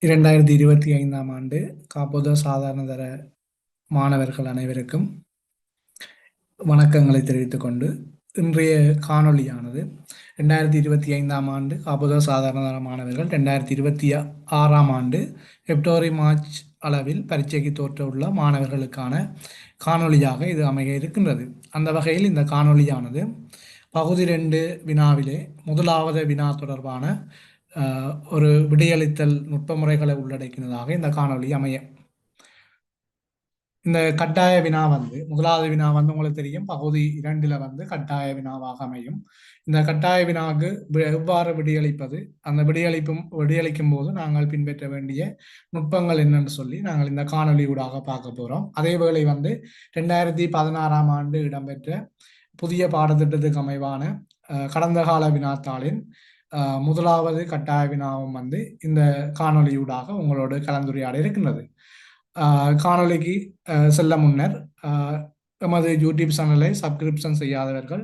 2025ஆம் ஆண்டு காப்போத சாதாரணதர மாணவர்கள் அனைவருக்கும் வணக்கங்களை தெரிவித்துக் கொண்டு இன்றைய காணொளியானது 2025ஆம் ஆண்டு காப்போத சாதாரணதர மாணவர்கள் 2026ஆம் ஆண்டு பிப்ரவரி மார்ச் அளவில் பரீட்சைக்கு தோற்ற உள்ள மாணவர்களுக்கான காணொளியாக இது அமைய இருக்கின்றது. அந்த வகையில் இந்த காணொளியானது பகுதி 2 வினாவிலே முதலாவது வினா தொடர்பான ஒரு விடையளித்தல் நுட்ப முறைகளை உள்ளடக்கினதாக இந்த காணொளி அமைய. இந்த கட்டாய வினா முதலாவது வினா உங்களுக்கு தெரியும், பகுதி 2ல் கட்டாய வினாவாக அமையும். இந்த கட்டாய வினாவுக்கு எவ்வாறு விடையளிப்பது, அந்த விடையளிக்கும் போது நாங்கள் பின்பற்ற வேண்டிய நுட்பங்கள் என்னன்னு சொல்லி நாங்கள் இந்த காணொலி ஊடாக பார்க்க போறோம். அதே வேளை 2016ஆம் ஆண்டு இடம்பெற்ற புதிய பாடத்திட்டத்துக்கு அமைவான கடந்த கால வினாத்தாளின் முதலாவது கட்டாய வினாவும் இந்த காணொலியூடாக உங்களோடு கலந்துரையாட இருக்கின்றது. காணொலிக்கு செல்ல முன்னர் எமது யூடியூப் சேனலை சப்ஸ்கிரிப்ஷன் செய்யாதவர்கள்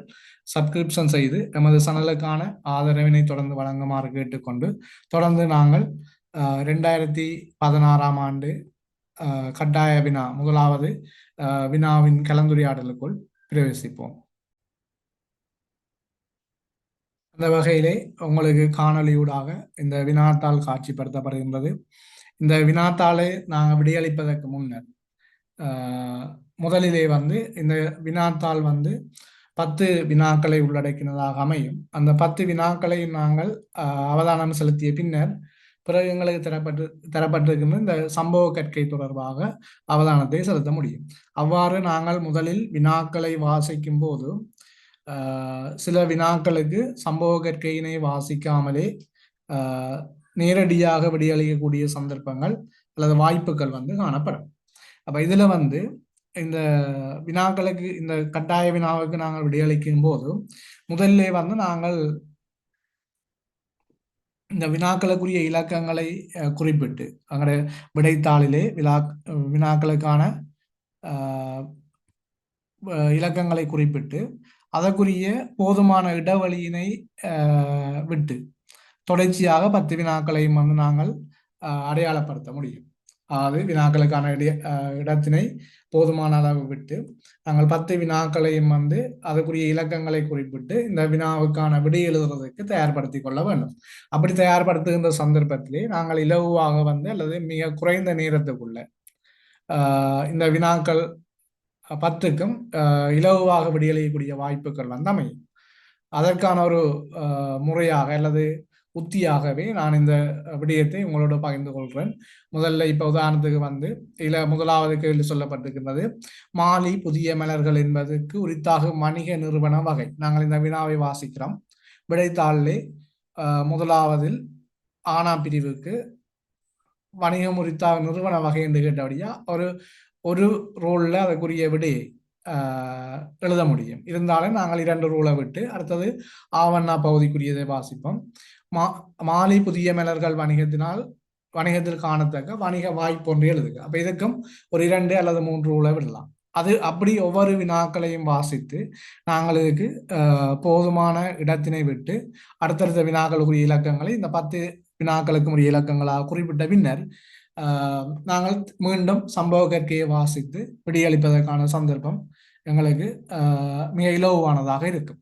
சப்ஸ்கிரிப்ஷன் செய்து எமது சேனலுக்கான ஆதரவினை தொடர்ந்து வழங்குமாறு கேட்டுக்கொண்டு தொடர்ந்து நாங்கள் 2016ஆம் ஆண்டு கட்டாய வினா முதலாவது வினாவின் கலந்துரையாடலுக்குள் பிரவேசிப்போம். அந்த வகையிலே உங்களுக்கு காணொலியூடாக இந்த வினாத்தாள் காட்சிப்படுத்தப்படுகின்றது. இந்த வினாத்தாளை நாங்கள் விடையளிப்பதற்கு முன்னர் முதலிலே இந்த வினாத்தாள் 10 வினாக்களை உள்ளடக்கினதாக அமையும். அந்த 10 வினாக்களை நாங்கள் அவதானம் செலுத்திய பின்னர் பிறகு எங்களுக்கு தரப்பட்டிருக்கின்ற இந்த சம்பவ கற்கை தொடர்பாக அவதானத்தை செலுத்த முடியும். அவ்வாறு நாங்கள் முதலில் வினாக்களை வாசிக்கும் போது சில வினாக்களுக்கு சம்பவ கற்கையினை வாசிக்காமலே நேரடியாக விடையளிக்கக்கூடிய சந்தர்ப்பங்கள் அல்லது வாய்ப்புகள் காணப்படும். அப்ப இதுல இந்த வினாக்களுக்கு இந்த கட்டாய வினாவுக்கு நாங்கள் விடையளிக்கும் போது முதல்ல நாங்கள் இந்த வினாக்களுக்குரிய இலக்கங்களை குறிப்பிட்டு அங்கே விடைத்தாளிலே வினாக்களுக்கான இலக்கங்களை குறிப்பிட்டு அதற்குரிய போதுமான இடைவெளியினை விட்டு தொடர்ச்சியாக 10 வினாக்களையும் நாங்கள் அடையாளப்படுத்த முடியும். அதாவது வினாக்களுக்கான இடத்தினை போதுமான அளவு விட்டு நாங்கள் 10 வினாக்களையும் அதற்குரிய இலக்கங்களை குறிப்பிட்டு இந்த வினாவுக்கான விடை எழுதுறதுக்கு தயார்படுத்தி கொள்ள வேண்டும். அப்படி தயார்படுத்துகின்ற சந்தர்ப்பத்திலே நாங்கள் இலகுவாக அல்லது மிக குறைந்த நேரத்துக்குள்ள இந்த வினாக்கள் 10க்கும் இலகுவாக விடையளிக்கக்கூடிய வாய்ப்புகள் அமையும். அதற்கான ஒரு முறையாக அல்லது உத்தியாகவே நான் இந்த விடயத்தை உங்களோட பகிர்ந்து கொள்கிறேன். முதல்ல இப்ப உதாரணத்துக்கு முதலாவது கேள்வி சொல்லப்பட்டிருக்கின்றது, மாலி புதிய மலர்கள் என்பதற்கு உரித்தாக வணிக நிறுவன வகை. நாங்கள் இந்த வினாவை வாசிக்கிறோம். விடைத்தாளிலே முதலாவதில் ஆனா பிரிவுக்கு வணிகம் உரித்தாக நிறுவன வகை என்று கேட்டபடியா ஒரு ரோல்ல அதற்குரிய விடையை எழுத முடியும். இருந்தாலும் நாங்கள் 2 ரூலை விட்டு அடுத்தது ஆவண்ணா பகுதிக்குரியதை வாசிப்போம். மாலி புதிய மலர்கள் வணிகத்தில் காணத்தக்க வணிக வாய்ப்பு ஒன்று எழுதுக. அப்ப இதுக்கும் ஒரு 2 அல்லது 3 ரூலை விடலாம். அது அப்படி ஒவ்வொரு வினாக்களையும் வாசித்து நாங்கள் இதுக்கு போதுமான இடத்தினை விட்டு அடுத்தடுத்த வினாக்களுக்குரிய இலக்கங்களை இந்த 10 வினாக்களுக்கும் உரிய இலக்கங்களாக குறிப்பிட்ட பின்னர் நாங்கள் மீண்டும் சம்பவ கற்கையை வாசித்து விடையளிப்பதற்கான சந்தர்ப்பம் எங்களுக்கு மிக இலகுவானதாக இருக்கும்.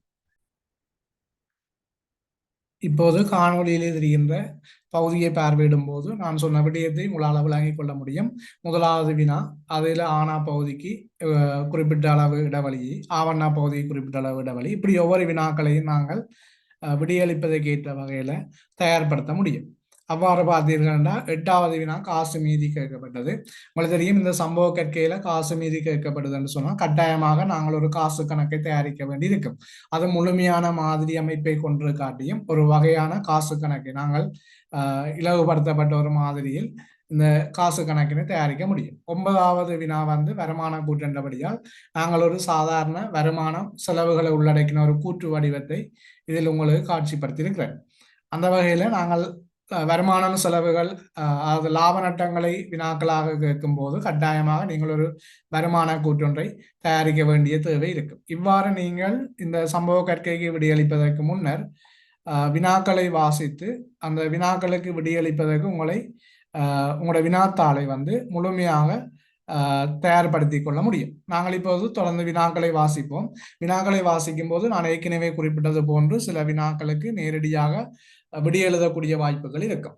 இப்போது காணொலியிலே தெரிகின்ற பகுதியை பார்வையிடும் போது நான் சொன்ன விடயத்தை உங்களால் விளங்கிக் கொள்ள முடியும். முதலாவது வினா, அதில் ஆனா பகுதிக்கு குறிப்பிட்ட அளவு இடைவெளி, ஆவண்ணா பகுதிக்கு குறிப்பிட்ட அளவு இடைவெளி, இப்படி ஒவ்வொரு வினாக்களையும் நாங்கள் விடையளிப்பதற்கு ஏற்ற வகையில தயார்படுத்த முடியும். அவ்வாறு பார்த்தீர்கள்னா 8வது வினா காசு மீதி கேட்கப்பட்டது. உங்களுக்கு தெரியும், இந்த சம்பவ கற்கையில காசு மீதி கேட்கப்படுதுன்னு சொன்னா கட்டாயமாக நாங்கள் ஒரு காசு கணக்கை தயாரிக்க வேண்டி இருக்கும். அது முழுமையான மாதிரி அமைப்பை கொண்டு காட்டியும் ஒரு வகையான காசு கணக்கை நாங்கள் இலகுபடுத்தப்பட்ட ஒரு மாதிரியில் இந்த காசு கணக்கினை தயாரிக்க முடியும். 9வது வினா வருமான கூற்றபடியால் நாங்கள் ஒரு சாதாரண வருமானம் செலவுகளை உள்ளடக்கின ஒரு கூற்று வடிவத்தை இதில் உங்களுக்கு காட்சிப்படுத்தியிருக்கிறேன். அந்த வகையில நாங்கள் வருமானம் செலவுகள் அதாவது லாப நட்டங்களை வினாக்களாக கேட்கும் போது கட்டாயமாக நீங்கள் ஒரு வருமான கூற்றொன்றை தயாரிக்க வேண்டிய தேவை இருக்கும். இவ்வாறு நீங்கள் இந்த சம்பவ கற்கைக்கு விடையளிப்பதற்கு முன்னர் வினாக்களை வாசித்து அந்த வினாக்களுக்கு விடையளிப்பதற்கு உங்களை உங்களோட வினாத்தாளை வந்து முழுமையாக தயார்படுத்தி கொள்ள முடியும். நாங்கள் இப்போது தொடர்ந்து வினாக்களை வாசிப்போம். வினாக்களை வாசிக்கும் போது நான் ஏற்கனவே குறிப்பிட்டது போன்று சில வினாக்களுக்கு நேரடியாக விடை எழுதக்கூடிய வாய்ப்புகள் இருக்கும்.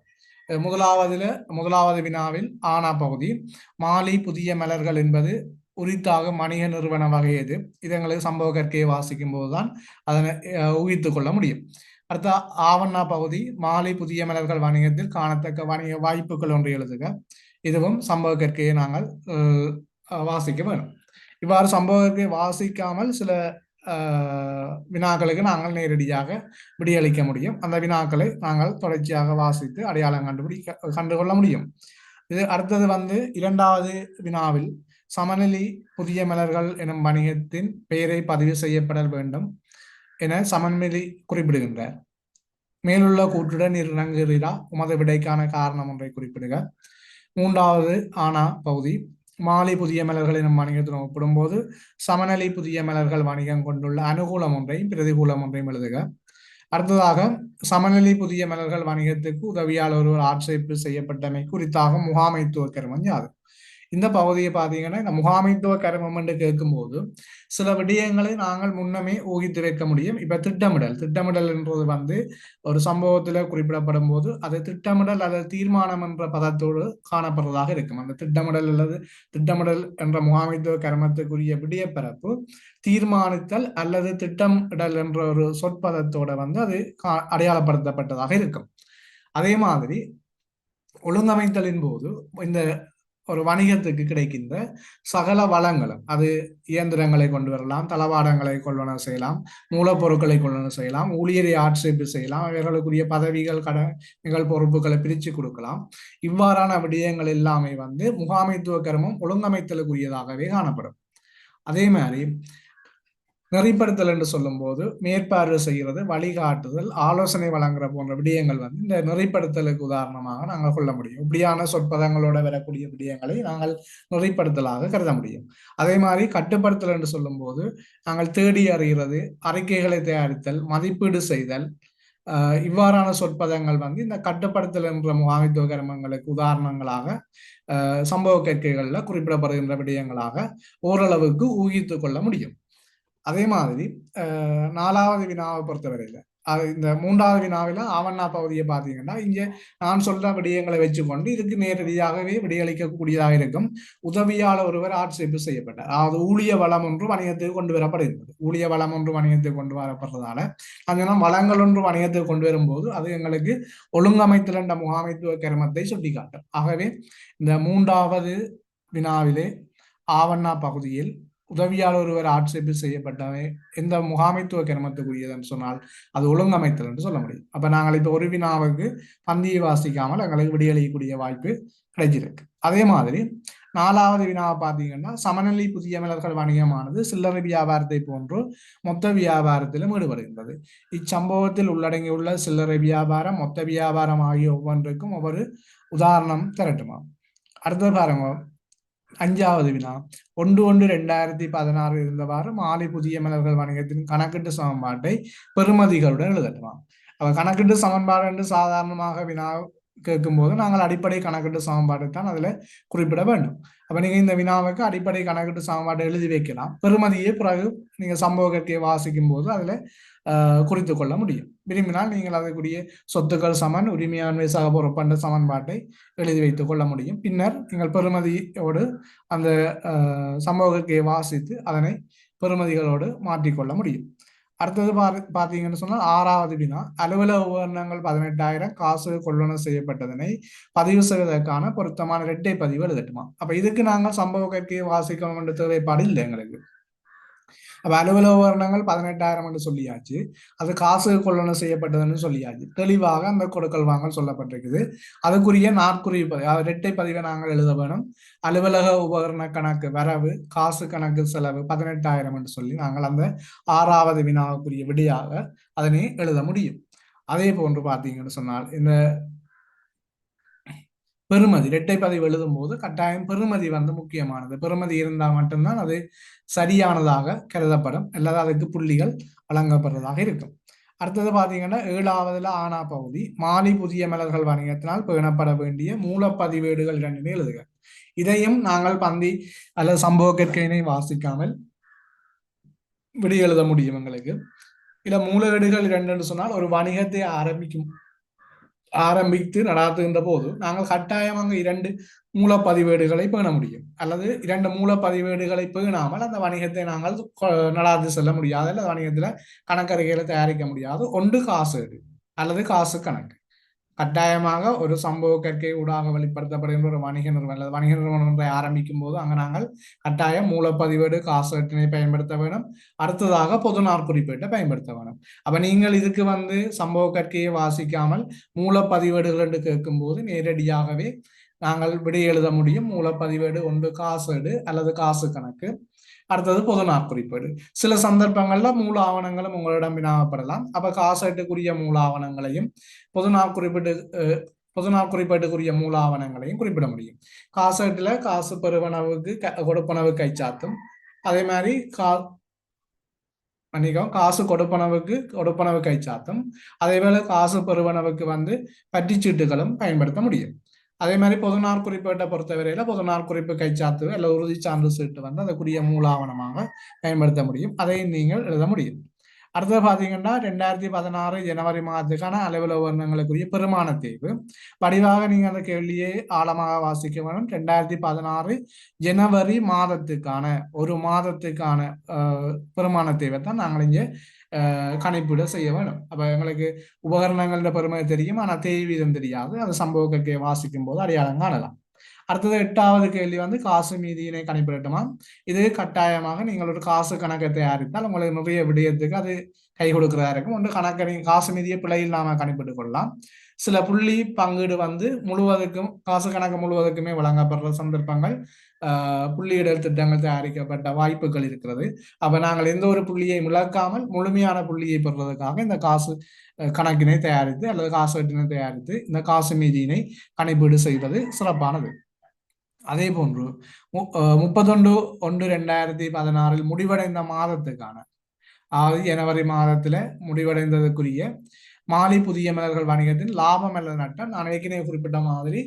முதலாவது வினாவில் ஆனா பகுதி, மாலை புதிய மலர்கள் என்பது உரித்தாக வணிக நிறுவன வகை எது? இதங்களுக்கு சம்பவ கற்கையை வாசிக்கும் போதுதான் அதனை ஊகித்துக் கொள்ள முடியும். அடுத்த ஆவண்ணா பகுதி, மாலை புதிய மலர்கள் வணிகத்தில் காணத்தக்க வணிக வாய்ப்புகள் ஒன்று எழுதுக. இதுவும் சம்பவ கற்கையை நாங்கள் வாசிக்க வேணும். இவ்வாறு சம்பவ கற்கையை வாசிக்காமல் சில வினாக்களுக்கு நாங்கள் நேரடியாக விடையளிக்க முடியும். அந்த வினாக்களை நாங்கள் தொடர்ச்சியாக வாசித்து அடையாளம் கண்டுகொள்ள முடியும். இது அடுத்தது வந்து இரண்டாவது வினாவில் சமநிலை புதிய மலர்கள் எனும் வணிகத்தின் பெயரை பதிவு செய்யப்பட வேண்டும் என சமநிலை குறிப்பிடுகின்றார். மேலுள்ள கூற்றுடன் இணங்குகிறீரா? உமது விடைக்கான காரணம் ஒன்றை குறிப்பிடுக. மூன்றாவது ஆனா பகுதி, மாலை புதிய மலர்கள் எனும் வணிகத்துடன் ஒப்பிடும்போது சமநிலை புதிய மலர்கள் வணிகம் கொண்டுள்ள அனுகூலம் ஒன்றையும் பிரதிகூலம் ஒன்றையும் எழுதுக. அடுத்ததாக சமநிலை புதிய மலர்கள் வணிகத்துக்கு உதவியாளர் ஒருவர் ஆட்சேர்ப்பு செய்யப்பட்டமை குறித்தாக முகாமைத்துவ கருமம் யாது? இந்த பகுதியை பார்த்தீங்கன்னா இந்த முகாமைத்துவ கருமம் என்று கேட்கும்போது சில விடயங்களை நாங்கள் முன்னமே ஊகித்து வைக்க முடியும். இப்ப திட்டமிடல் என்றது வந்து ஒரு சம்பவத்துல குறிப்பிடப்படும் போது அது திட்டமிடல் அல்லது தீர்மானம் என்ற பதத்தோடு காணப்படுறதாக இருக்கும். அந்த திட்டமிடல் என்ற முகாமைத்துவ கருமத்துக்குரிய விடயப்பரப்பு தீர்மானித்தல் அல்லது திட்டமிடல் என்ற ஒரு சொற்பதத்தோட வந்து அது அடையாளப்படுத்தப்பட்டதாக இருக்கும். அதே மாதிரி ஒழுங்கமைத்தலின் போது இந்த ஒரு வணிகத்துக்கு கிடைக்கின்ற சகல வளங்களும், அது இயந்திரங்களை கொண்டு வரலாம், தளவாடங்களை கொள்வனவு செய்யலாம், மூலப்பொருட்களை கொள்வனவு செய்யலாம், ஊழியரை ஆட்சேர்ப்பு செய்யலாம், அவர்களுக்குரிய பதவிகள் கடமைகள் பொறுப்புகளை பிரித்து கொடுக்கலாம். இவ்வாறான விடயங்கள் எல்லாமே வந்து முகாமைத்துவ கருமம் ஒழுங்கமைத்தலுக்குரியதாகவே காணப்படும். அதே மாதிரி நெறிப்படுத்தல் என்று சொல்லும் போது மேற்பார்வை செய்கிறது, வழிகாட்டுதல், ஆலோசனை வழங்குற போன்ற விடயங்கள் வந்து இந்த நெறிப்படுத்தலுக்கு உதாரணமாக நாங்கள் கொள்ள முடியும். இப்படியான சொற்பதங்களோட வரக்கூடிய விடயங்களை நாங்கள் நெறிப்படுத்தலாக கருத முடியும். அதே மாதிரி கட்டுப்படுத்தல் என்று சொல்லும் போது நாங்கள் தேடி அறிகிறது, அறிக்கைகளை தயாரித்தல், மதிப்பீடு செய்தல், இவ்வாறான சொற்பதங்கள் வந்து இந்த கட்டுப்படுத்தல் என்ற முகாமைத்துவ கருமங்களுக்கு உதாரணங்களாக சம்பவ கற்கைகள்ல குறிப்பிடப்படுகின்ற விடயங்களாக ஓரளவுக்கு ஊகித்துக் கொள்ள முடியும். அதே மாதிரி நாலாவது வினாவை பொறுத்தவரையில இந்த மூன்றாவது வினாவில ஆவண்ணா பகுதியை பார்த்தீங்கன்னா இங்க நான் சொல்ற விடயங்களை வச்சுக்கொண்டு இதுக்கு நேரடியாகவே விடையளிக்கக்கூடியதாக இருக்கும். உதவியாளர் ஒருவர் ஆட்சேர்ப்பு செய்யப்பட்டார். அதாவது ஊழிய வளம் ஒன்று வணிகத்துக்கு கொண்டு வரப்படுகிறது. ஊழிய வளம் ஒன்று வணிகத்துக்கு கொண்டு வரப்படுறதால அந்த வளங்கள் ஒன்று வணிகத்துக்கு கொண்டு வரும்போது அது எங்களுக்கு ஒழுங்கமைத்தல் என்ற முகாமைத்துவ கருமத்தை சுட்டிக்காட்டும். ஆகவே இந்த மூன்றாவது வினாவிலே ஆவண்ணா பகுதியில் உதவியாளர் ஒருவர் ஆட்சேர்ப்பு செய்யப்பட்டவை எந்த முகாமைத்துவ கருமத்துக்குரியதுன்னு சொன்னால் அது ஒழுங்கமைத்தல் என்று சொல்ல முடியும். அப்ப நாங்கள் இப்ப ஒரு வினாவுக்கு பந்தியை வாசிக்காமல் எங்களுக்கு விடையளிக்கக்கூடிய வாய்ப்பு கிடைச்சிருக்கு. அதே மாதிரி நாலாவது வினாவை பார்த்தீங்கன்னா சமநிலை புதிய மலர்கள் வணிகமானது சில்லறை வியாபாரத்தை போன்று மொத்த வியாபாரத்திலும் ஈடுபடுகின்றது. இச்சம்பவத்தில் உள்ளடங்கியுள்ள சில்லறை வியாபாரம், மொத்த வியாபாரம் ஆகிய ஒவ்வொன்றுக்கும் ஒவ்வொரு உதாரணம் திரட்டுமா. அடுத்தது பாருங்க, அஞ்சாவது வினா, 1/1/2016 இருந்தவாறு மாலை புதிய மலர்கள் வணிகத்தின் கணக்கிட்டு சமன்பாட்டை பெறுமதிகளுடன் எழுதட்டுமா. அவ கணக்கிட்டு சமன்பாடு என்று சாதாரணமாக வினா கேட்கும் போது நாங்கள் அடிப்படை கணக்கிட்டு சமன்பாடு தான் அதுல குறிப்பிட வேண்டும். அப்ப நீங்க இந்த வினாவுக்கு அடிப்படை கணக்கிட்டு சமன்பாட்டை எழுதி வைக்கலாம். பெறுமதியை பிறகு நீங்க சம்பவ கற்கையை வாசிக்கும் போது அதுல குறித்து கொள்ள முடியும். விரும்பினால் நீங்கள் அதற்குரிய சொத்துக்கள் சமன், உரிமையாண்மை சக பொறுப்பண்ட சமன்பாட்டை எழுதி வைத்துக் கொள்ள முடியும். பின்னர் நீங்கள் பெறுமதியோடு அந்த சம்பவ கற்கையை வாசித்து அதனை பெறுமதிகளோடு மாற்றிக்கொள்ள முடியும். அடுத்தது பார்த்தீங்கன்னு சொன்னால் ஆறாவது வினா, அலுவலக உபகரணங்கள் 18,000 காசு கொள்வனவு செய்யப்பட்டதனை பதிவு செய்வதற்கான பொருத்தமான இரட்டை பதிவு எழுதட்டுமா. அப்ப இதுக்கு நாங்கள் சம்பவ கற்கையை வாசிக்கணும் என்ற தேவைப்பாடு இல்லை எங்களுக்கு. அப்ப அலுவலக உபகரணங்கள் 18,000 என்று சொல்லியாச்சு, அது காசு கொள்ளணும் செய்யப்பட்டதுன்னு சொல்லியாச்சு. தெளிவாக அந்த கொடுக்கல் வாங்கல் சொல்லப்பட்டிருக்குது. அதுக்குரிய நாட்குறிப்பு இரட்டை பதிவை நாங்கள் எழுத வேணும். அலுவலக உபகரண கணக்கு வரவு, காசு கணக்கு செலவு 18,000 என்று சொல்லி நாங்கள் அந்த ஆறாவது வினாவுக்குரிய விடையாக அதனை எழுத முடியும். அதே போன்று பார்த்தீங்கன்னு சொன்னால் இந்த பெறுமதி இரட்டை பதிவு எழுதும் போது கட்டாயம் பெறுமதி வந்து முக்கியமானது. பெறுமதி இருந்தால் மட்டும்தான் அது சரியானதாக கருதப்படும், அல்லது அதுக்கு புள்ளிகள் வழங்கப்படுறதாக இருக்கும். அடுத்தது பாத்தீங்கன்னா 7வதுல ஆனா பகுதி மாலி புதிய மலர்கள் வணிகத்தினால் பேணப்பட வேண்டிய மூலப்பதிவேடுகள் இரண்டுமே எழுதுக. இதையும் நாங்கள் பந்தி அல்லது சம்பவ கற்கையினை வாசிக்காமல் விடை எழுத முடியும் எங்களுக்கு. இல்ல மூலவேடுகள் இரண்டு சொன்னால் ஒரு வணிகத்தை ஆரம்பித்து நடாத்துகின்ற போது நாங்கள் கட்டாயம் அங்கு 2 மூலப்பதிவேடுகளை பேண முடியும், அல்லது 2 மூலப்பதிவேடுகளை பேணாமல் அந்த வணிகத்தை நாங்கள் நடாத்து செல்ல முடியாது, அல்லது வணிகத்துல கணக்கறிகைகளை தயாரிக்க முடியாது. ஒன்று காசேடு அல்லது காசு கணக்கு. கட்டாயமாக ஒரு சம்பவ கற்கை ஊடாக வெளிப்படுத்தப்படுகின்ற ஒரு வணிக நிறுவனம் அல்லது வணிக நிறுவனம் ஒன்றை ஆரம்பிக்கும் போது அங்கு நாங்கள் கட்டாயம் மூலப்பதிவேடு காசேட்டினை பயன்படுத்த வேணும். அடுத்ததாக பொதுநார் குறிப்பீட்டை பயன்படுத்த வேணும். அப்ப நீங்கள் இதுக்கு சம்பவ கற்கையை வாசிக்காமல் மூலப்பதிவேடுகள் என்று கேட்கும் போது நேரடியாகவே நாங்கள் விடை எழுத முடியும். மூலப்பதிவேடு ஒன்று காசேடு அல்லது காசு கணக்கு, அடுத்தது பொதுநார் குறிப்பீடு. சில சந்தர்ப்பங்கள்ல மூல ஆவணங்களும் உங்களிடம் வினாவப்படலாம். அப்ப காசேட்டுக்குரிய மூல ஆவணங்களையும் பொதுநார் குறிப்பீட்டுக்குரிய மூல ஆவணங்களையும் குறிப்பிட முடியும். காசேட்டுல காசு பெறுவனவுக்கு கொடுப்பனவு கைச்சாத்தும், அதே மாதிரி காசு கொடுப்பனவு கைச்சாத்தும், அதே போல காசு பெறுவனவுக்கு பற்றிச்சீட்டுகளும் பயன்படுத்த முடியும். அதே மாதிரி பொதுநார் குறிப்பீட்டை பொறுத்தவரையில பொதுநார் குறிப்பு கைச்சாத்து அல்ல உறுதி சான்று சீட்டு அதற்குரிய மூலாவணமாக பயன்படுத்த முடியும். அதையும் நீங்கள் எழுத முடியும். அடுத்தது பாத்தீங்கன்னா 2016 ஜனவரி மாதத்துக்கான அலுவலக உபகரணங்களுக்குரிய பெருமான தேர்வு. வடிவாக நீங்க அந்த கேள்வியை ஆழமாக வாசிக்க வேணும். 2016 ஜனவரி மாதத்துக்கான ஒரு மாதத்துக்கான பெருமான தேர்வை தான் நாங்கள் இங்கே கணிப்பீடு செய்ய வேணும். அப்ப எங்களுக்கு உபகரணங்களோட பெருமை தெரியும், ஆனா தேய்வு வீதம் தெரியாது. அது சம்பவ கற்கையை வாசிக்கும் போது அடையாளம் காணலாம். அடுத்தது 8வது கேள்வி காசு மீதியினை கணிப்பிடட்டுமா? இது கட்டாயமாக நீங்கள் ஒரு காசு கணக்கை தயாரித்தால் உங்களுக்கு நிறைய விடயத்துக்கு அது கை கொடுக்கிறதா இருக்கும். ஒன்று கணக்கை காசு மீதியை பிழை இல்லாம கணிப்பிட்டு கொள்ளலாம். சில புள்ளி பங்கீடு முழுவதுக்கும் காசு கணக்கு முழுவதுக்குமே வழங்கப்படுற சந்தர்ப்பங்கள் புள்ளியிடல் திட்டங்கள் தயாரிக்கப்பட்ட வாய்ப்புகள் இருக்கிறது. அப்ப நாங்கள் எந்த ஒரு புள்ளியை இழக்காமல் முழுமையான புள்ளியை பெறுவதற்காக இந்த காசு கணக்கினை தயாரித்து அல்லது காசு வெட்டினை தயாரித்து இந்த காசு மீதியினை கணிப்பீடு செய்வது சிறப்பானது. அதே போன்று 31/1/2016 முடிவடைந்த மாதத்துக்கான, அதாவது ஜனவரி மாதத்துல முடிவடைந்ததுக்குரிய மாலி புதிய மலர்கள் வணிகத்தின் லாபம் அல்லது நட்டம். நான் ஏற்கனவே குறிப்பிட்ட மாதிரி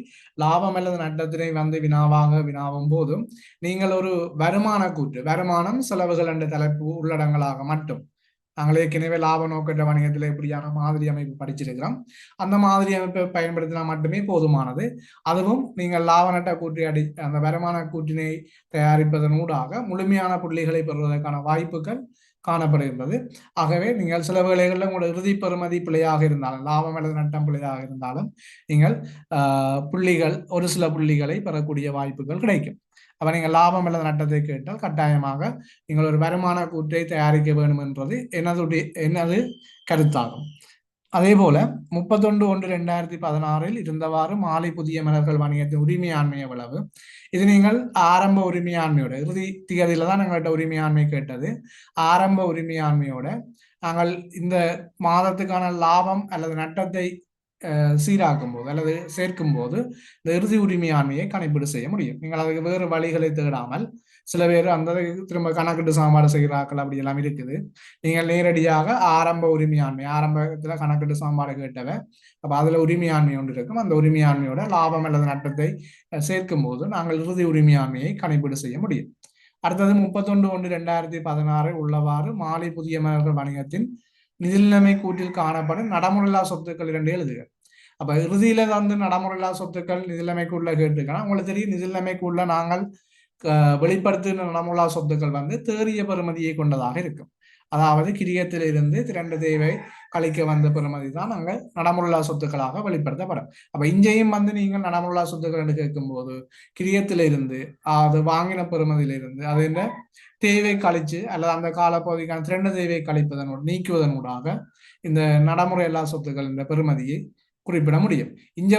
லாபம் அல்லது நட்டத்தினை வினாவும் போதும் நீங்கள் ஒரு வருமான கூற்று, வருமானம் செலவுகள் என்ற தலைப்பு உள்ளடங்களாக மட்டும், நாங்கள் ஏற்கனவே லாப நோக்கற்ற வணிகத்தில் எப்படியான மாதிரி அமைப்பு படிச்சிருக்கிறோம், அந்த மாதிரி அமைப்பை பயன்படுத்தினா மட்டுமே போதுமானது. அதுவும் நீங்கள் லாப நட்ட கூற்றி அந்த வருமான கூற்றினை தயாரிப்பதன் ஊடாக முழுமையான புள்ளிகளை பெறுவதற்கான வாய்ப்புகள் காணப்படுகின்றது. ஆகவே நீங்கள் சில வேளைகளில் உங்களோட இறுதி பெறுமதி பிழையாக இருந்தாலும், லாபம் அல்லது நட்டம் பிழையாக இருந்தாலும் நீங்கள் புள்ளிகள் ஒரு சில புள்ளிகளை பெறக்கூடிய வாய்ப்புகள் கிடைக்கும். அப்ப நீங்கள் லாபம் அல்லது நட்டத்தை கேட்டால் கட்டாயமாக நீங்கள் ஒரு வருமான கூற்றை தயாரிக்க வேண்டும் என்றது எனது கருத்தாகும். அதே போல 31/1/2016 இருந்தவாறு மாலை புதிய மலர்கள் வணிகத்தின் உரிமையாண்மை எவ்வளவு? இது நீங்கள் ஆரம்ப உரிமையாண்மையோட இறுதி திகதியில தான் எங்கள்கிட்ட உரிமையாண்மை கேட்டது. ஆரம்ப உரிமையாண்மையோட நாங்கள் இந்த மாதத்துக்கான லாபம் அல்லது நட்டத்தை சீராக்கும் போது அல்லது சேர்க்கும் போது இந்த இறுதி உரிமையாண்மையை கணிப்பீடு செய்ய முடியும். நீங்கள் அதுக்கு வேறு வழிகளை தேடாமல், சில பேர் அந்த திரும்ப கணக்கிட்டு சாம்பாடு செய்கிறார்கள் அப்படி எல்லாம் இருக்குது. நீங்கள் நேரடியாக ஆரம்ப உரிமையாண்மை, ஆரம்பத்துல கணக்கிட்டு சாம்பாடு கேட்டவ, அப்ப அதுல உரிமையாண்மை ஒன்று இருக்கும். அந்த உரிமையாண்மையோட லாபம் அல்லது நட்டத்தை சேர்க்கும் போது நாங்கள் இறுதி உரிமையாண்மையை கணிப்பீடு செய்ய முடியும். அடுத்தது 31/1/2016 உள்ளவாறு மாலை புதிய மலர்கள் வணிகத்தின் நிதிநிலைமை கூற்றில் காணப்படும் நடைமுறையில்லா சொத்துக்கள் 2 எழுதுக. அப்ப இறுதியில நடைமுறையில்லா சொத்துக்கள் நிதிநிலைமைக்குள்ள கேட்டுக்கலாம். உங்களுக்கு தெரியும், நிதிநிலைமைக்குள்ள நாங்கள் வெளிப்படுத்தின நடைமுறையில்லா சொத்துக்கள் தேறிய பெறுமதியை கொண்டதாக இருக்கும். அதாவது கிரியத்திலிருந்து திரண்ட தேவை கழிக்க வந்த பெறுமதி தான் நாங்கள் நடைமுறையில்லா சொத்துக்களாக வெளிப்படுத்தப்படும். அப்ப இங்கேயும் நீங்கள் நடைமுறையில்லா சொத்துக்கள் என்று கேட்கும் போது கிரியத்திலிருந்து அது வாங்கின பெறுமதியிலிருந்து அது என்ன தேவை கழிச்சு அல்லது அந்த காலப்பகுதிக்கான திரண்ட தேவை கழிப்பதனோடு நீக்குவதனூடாக இந்த நடைமுறை எல்லா சொத்துக்கள் இந்த பெறுமதியை குறிப்பிட முடியும். இங்க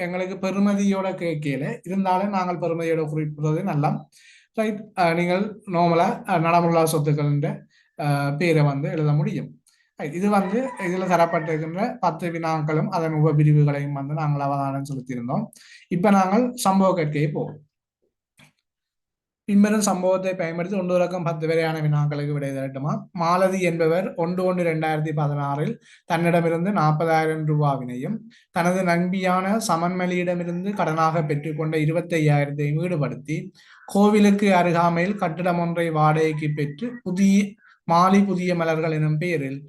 எங்களுக்கு பெறுமதியோட கேட்கல இருந்தாலும் நாங்கள் பெறுமதியோட குறிப்பிடுறது நல்லா ரைட். நீங்கள் நார்மலா நடைமுறை சொத்துக்கள் பேரை எழுத முடியும். இது இதுல தரப்பட்டிருக்கின்ற 10 வினாக்களும் அதன் உபபிரிவுகளையும் நாங்கள் அவதானம் செலுத்தியிருந்தோம். இப்ப நாங்கள் சம்பவ கற்கையை போவோம். பின்வரும் சம்பவத்தை பயன்படுத்தி 1 வரையான வினாக்களுக்கு விடை தரட்டுமா? மாலதி என்பவர் 1/1/2016 தன்னிடமிருந்து 40,000 ரூபாவினையும் தனது நண்பியான சமன்மலியிடமிருந்து கடனாக பெற்றுக்கொண்ட 25,000 ஈடுபடுத்தி கோவிலுக்கு அருகாமையில் கட்டிடம் ஒன்றை வாடகைக்கு பெற்று புதிய மலர்கள் எனும் பெயரில்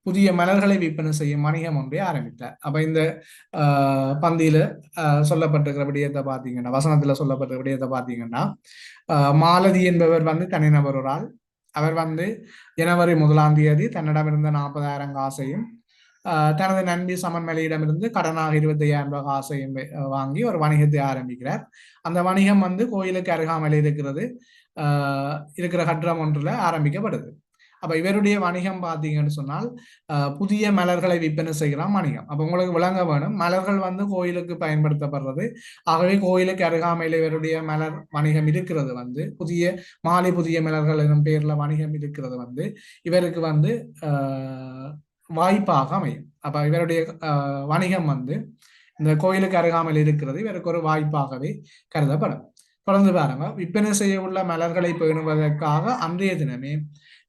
புதிய மலர்களை விற்பனை செய்யும் வணிகம் ஒன்றை ஆரம்பித்தார். அப்ப இந்த பந்தியில சொல்லப்பட்டிருக்கிற விடயத்தை பார்த்தீங்கன்னா, வசனத்துல சொல்லப்பட்ட விடயத்தை பார்த்தீங்கன்னா, மாலதி என்பவர் தனிநபர் ஒரு ஆள். அவர் ஜனவரி 1 தன்னிடமிருந்த 40,000 காசையும் தனது நண்பி சமன்மலையிடமிருந்து கடனாக 25,000 காசையும் வாங்கி ஒரு வணிகத்தை ஆரம்பிக்கிறார். அந்த வணிகம் கோயிலுக்கு அருகாமையில் இருக்கிற கட்டிடம் ஒன்றுல ஆரம்பிக்கப்படுது. அப்ப இவருடைய வணிகம் பார்த்தீங்கன்னு சொன்னால் புதிய மலர்களை விற்பனை செய்கிறான் வணிகம். அப்ப உங்களுக்கு விளங்க வேணும், மலர்கள் கோயிலுக்கு பயன்படுத்தப்படுறது. ஆகவே கோயிலுக்கு அருகாமையில் இவருடைய மலர் வணிகம் இருக்கிறது புதிய மலர்கள் எனும் பேர்ல வணிகம் இருக்கிறது இவருக்கு வாய்ப்பாக அமையும். அப்ப இவருடைய வணிகம் இந்த கோயிலுக்கு அருகாமையில் இருக்கிறது இவருக்கு ஒரு வாய்ப்பாகவே கருதப்படும். தொடர்ந்து பாருங்க, விற்பனை செய்ய உள்ள மலர்களை பேணுவதற்காக அன்றைய தினமே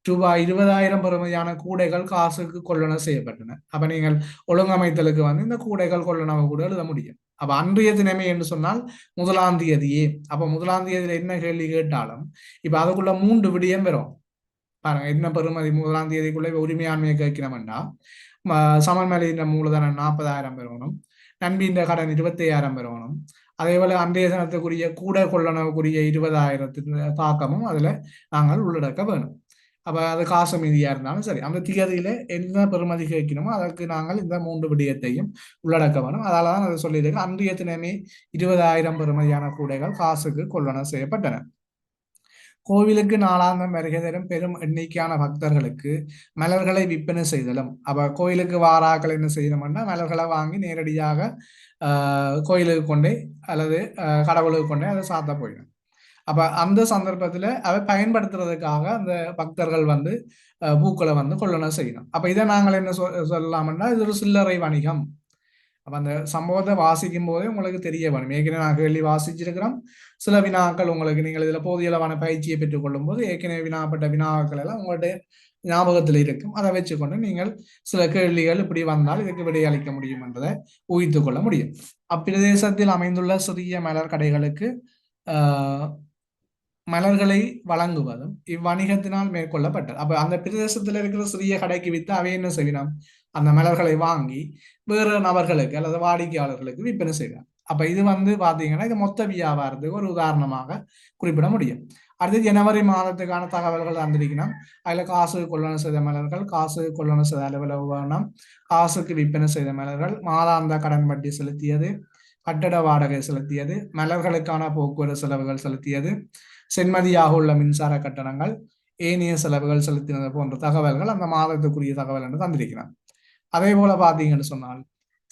ரூபாய் 20,000 பெறுமதியான கூடைகள் காசுக்கு கொள்ளன செய்யப்பட்டன. அப்ப நீங்கள் ஒழுங்கமைத்தலுக்கு இந்த கூடைகள் கொள்ளனவு கூட எழுத முடியும். அப்ப அன்றைய தினமே என்று சொன்னால் 1ஆம் தேதியே. அப்ப 1ஆம் தேதியில என்ன கேள்வி கேட்டாலும் இப்ப அதுக்குள்ள 3 விடயம் வரும் பாருங்க. என்ன பெறுமதி 1ஆம் தேதிக்குள்ள உரிமையாண்மையை கேட்கிறோம்னா சமன்மலையின் மூலதனம் 40,000 பெறணும், நண்பின் கடன் 25,000 பெறணும், அதே போல அன்றைய தினத்துக்குரிய கூட கொள்ளனவுக்குரிய 20,000 தாக்கமும் அதுல நாங்கள் உள்ளடக்க வேணும். அப்ப அது காசு மீதியா இருந்தாலும் சரி, அந்த திகதியில என்ன பெறுமதி கேட்கணுமோ அதற்கு நாங்கள் இந்த 3 விடயத்தையும் உள்ளடக்க வேணும். அதனாலதான் அதை சொல்லியிருக்கு, அன்றைய தினமே 20,000 பெறுமதியான கூடைகள் காசுக்கு கொள்ளன செய்யப்பட்டன. கோவிலுக்கு நாளாந்தம் வருகை தரும் பெரும் எண்ணிக்கையான பக்தர்களுக்கு மலர்களை விற்பனை செய்தலும். அப்ப கோயிலுக்கு வாராக்கள் என்ன செய்யணும்னா மலர்களை வாங்கி நேரடியாக கோயிலுக்கு கொண்டே அல்லது கடவுளுக்கு கொண்டே அதை சாத்த போயிடும். அப்ப அந்த சந்தர்ப்பத்துல அதை பயன்படுத்துறதுக்காக அந்த பக்தர்கள் பூக்களை கொள்ளன செய்யணும். அப்ப இதை நாங்கள் என்ன சொல்லலாம்னா இது ஒரு சில்லறை வணிகம். அப்ப அந்த சம்பவத்தை வாசிக்கும் போதே உங்களுக்கு தெரிய வேணும். ஏற்கனவே நான் கேள்வி வாசிச்சிருக்கிறோம். சில வினாக்கள் உங்களுக்கு நீங்கள் இதுல போதிய அளவான பயிற்சியை பெற்றுக் கொள்ளும் போது ஏற்கனவே வினாப்பட்ட வினாக்கள் எல்லாம் உங்களுடைய ஞாபகத்தில் இருக்கும். அதை வச்சுக்கொண்டு நீங்கள் சில கேள்விகள் இப்படி வந்தால் இதுக்கு விடையளிக்க முடியும் என்றதை ஊகித்துக் கொள்ள முடியும். அப்பிரதேசத்தில் அமைந்துள்ள சிறிய மலர் கடைகளுக்கு மலர்களை வழங்குவதும் இவ்வணிகத்தினால் மேற்கொள்ளப்பட்டது. அப்ப அந்த பிரதேசத்தில் இருக்கிற சிறிய கடைக்கு வித்து அவை என்ன செய்யணும், அந்த மலர்களை வாங்கி வேறு நபர்களுக்கு அல்லது வாடிக்கையாளர்களுக்கு விற்பனை செய்யலாம். அப்ப இது பாத்தீங்கன்னா இது மொத்த வியாபாரத்துக்கு ஒரு உதாரணமாக குறிப்பிட முடியும். அடுத்து ஜனவரி மாதத்துக்கான தகவல்கள் தந்திருக்கணும். அதுல காசு கொள்ளன செய்த மலர்கள், காசு கொள்ளன செய்த அலுவலக உபகரணம், காசுக்கு விற்பனை செய்த மலர்கள், மாதாந்த கடன் வட்டி செலுத்தியது, கட்டட வாடகை செலுத்தியது, மலர்களுக்கான போக்குவரத்து செலவுகள் செலுத்தியது, சென்மதியாக உள்ள மின்சார கட்டணங்கள், ஏனைய செலவுகள் செலுத்தினது போன்ற தகவல்கள் அந்த மாதத்துக்குரிய தகவல் என்று தந்திருக்கிறார். அதே போல பார்த்தீங்கன்னு சொன்னால்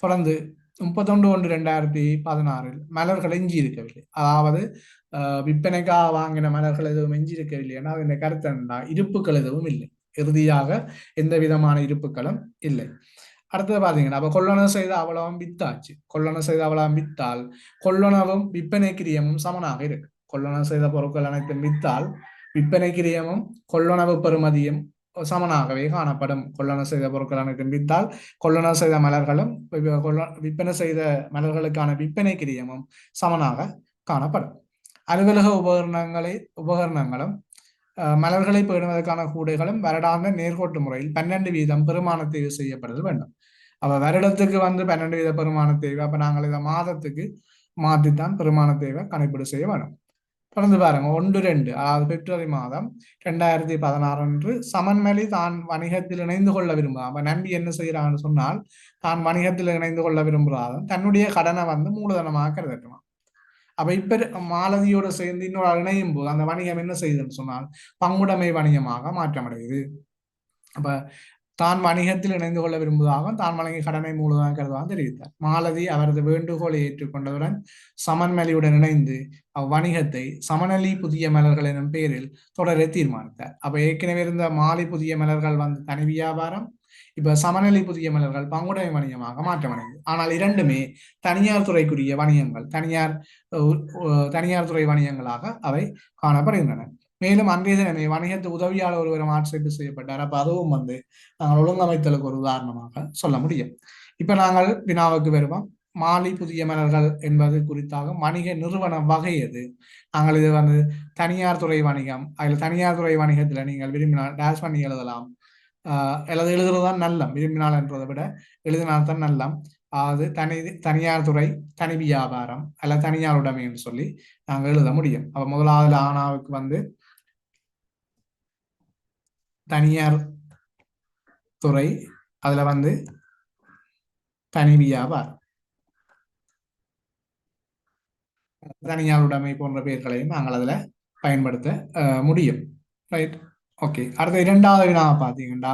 தொடர்ந்து 31/1/2016 மலர்கள் எஞ்சி இருக்கவில்லை. அதாவது விற்பனைக்காக வாங்கின மலர்கள் எதுவும் எஞ்சி இருக்கவில்லை ஏன்னா அதன் கருத்து என்ன, இருப்புகள் எதுவும் இல்லை. இறுதியாக எந்த விதமான இருப்புகளும் இல்லை. அடுத்தது பாத்தீங்கன்னா அப்ப கொள்ளணவு செய்த அவளவம் வித்தாச்சு. கொள்ளணவு செய்த அவளவம் வித்தால் கொள்ளணவும் விற்பனை கிரியமும் சமனாக இருக்கு. கொள்ளணவு செய்த பொருட்கள் அனைத்தும் வித்தால் விற்பனை கிரியமும் கொள்ளணவு பெறுமதியும் சமனாகவே காணப்படும். கொள்ளணவு செய்த பொருட்கள் அனைத்தும் வித்தால் கொள்ளணவு செய்த மலர்களும் விற்பனை செய்த மலர்களுக்கான விற்பனை கிரியமும் சமனாக காணப்படும். அலுவலக உபகரணங்களும் மலர்களை பேணுவதற்கான கூடைகளும் வருடாந்த நேர்கோட்டு முறையில் 12% பெருமான தேர்வு செய்யப்படுதல் வேண்டும். அப்ப வருடத்துக்கு 12% பெருமான தேவை. அப்ப நாங்கள் இதை மாதத்துக்கு மாற்றித்தான் பெருமான தேவை கணக்கீடு செய்ய வேண்டும். தொடர்ந்து பாருங்க 1/2 அதாவது பிப்ரவரி மாதம் 2016 அன்று சமன்மலி தான் வணிகத்தில் இணைந்து கொள்ள விரும்புகிறான். அப்ப நம்பி என்ன செய்யறான்னு சொன்னால் தான் வணிகத்தில் இணைந்து கொள்ள விரும்புகிறான் தன்னுடைய கடனை மூலதனமாக கருதட்டலாம். அப்ப இப்ப மாலதியோட சேர்ந்து இன்னொரு இணையும் போது அந்த வணிகம் என்ன செய்யுதுன்னு சொன்னால் பங்குடைமை வணிகமாக மாற்றமடையுது. அப்ப தான் வணிகத்தில் இணைந்து கொள்ள விரும்புவதாக தான் வழங்கிய கடனை மூலதனம் கருதுவாக தெரிவித்தார். மாலதி அவரது வேண்டுகோளை ஏற்றுக்கொண்டதுடன் சமன்மலியுடன் இணைந்து அவ்வணிகத்தை சமநலி புதிய மலர்கள் எனும் பெயரில் தொடர தீர்மானித்தார். அப்ப ஏற்கனவே இருந்த மாலி புதிய மலர்கள் தனி வியாபாரம், இப்ப சமநிலை புதிய மலர்கள் பங்குடைமை வணிகமாக மாற்றமடைந்தது. ஆனால் இரண்டுமே தனியார் துறைக்குரிய வணிகங்கள், தனியார் துறை வணிகங்களாக அவை காணப்படுகின்றன. மேலும் அன்றைய தினமே வணிகத்து உதவியாளர் ஒருவர் ஆட்சேர்ப்பு செய்யப்பட்டார். அப்ப அதுவும் நாங்கள் ஒழுங்கமைத்தலுக்கு ஒரு உதாரணமாக சொல்ல முடியும். இப்ப நாங்கள் வினாவுக்கு வருவோம். மாலி புதிய மலர்கள் என்பது குறித்தாக வணிக நிறுவன வகை எது? நாங்கள் இது தனியார் துறை வணிகம். அதில் தனியார் துறை வணிகத்துல நீங்கள் விரும்பினால் டேஷ் பண்ணி எழுதலாம். அல்லது எழுதுறதுதான் நல்லம், விரும்பினால் என்றதை விட எழுதினால்தான் நல்லம். அது தனியார் துறை, தனி வியாபாரம் அல்ல தனியார் உடைமை என்று சொல்லி நாங்கள் எழுத முடியும். அப்ப முதலாவது ஆனாவுக்கு தனியார் துறை, அதுல தனி வியாபாரம், தனியார் உடைமை போன்ற பெயர்களையும் நாங்கள் அதுல பயன்படுத்த முடியும். Right, okay. அடுத்த இரண்டாவது வினாவை பார்த்தீங்கன்னா,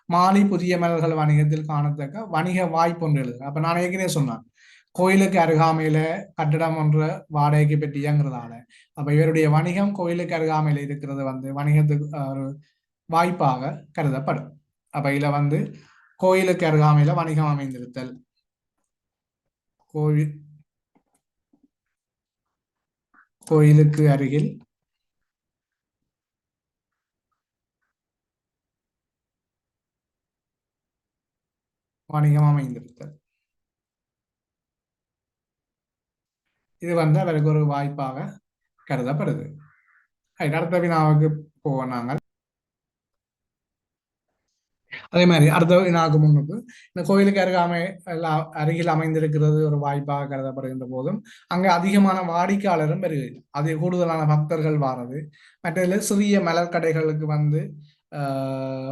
மாலி புதிய மலர்கள் வணிகத்தில் காணத்தக்க வணிக வாய்ப்பு ஒன்று எழுது. அப்ப நான் ஏற்கனவே சொன்னேன், கோயிலுக்கு அருகாமையில கட்டிடம் ஒன்று வாடகைக்கு பெற்றியங்கிறதால அப்ப இவருடைய வணிகம் கோயிலுக்கு அருகாமையில இருக்கிறது வணிகத்துக்கு ஒரு வாய்ப்பாக கருதப்படும். அப்ப இதுல கோயிலுக்கு அருகாமையில வணிகம் அமைந்திருத்தல், கோயிலுக்கு அருகில் வணிகம் அமைந்திருத்தல், இது அவருக்கு ஒரு வாய்ப்பாக கருதப்படுது. அடுத்த வினாவுக்கு போவோம் நாங்கள். அதே மாதிரி அடுத்த வினாவுக்கு முன்னுக்கு இந்த கோயிலுக்கு அருகில் அமைந்திருக்கிறது ஒரு வாய்ப்பாக கருதப்படுகின்ற போதும் அங்கு அதிகமான வாடிக்கையாளரும் பெறுகிறது, அது கூடுதலான பக்தர்கள் வாரது, மற்ற சிறிய மலர் கடைகளுக்கு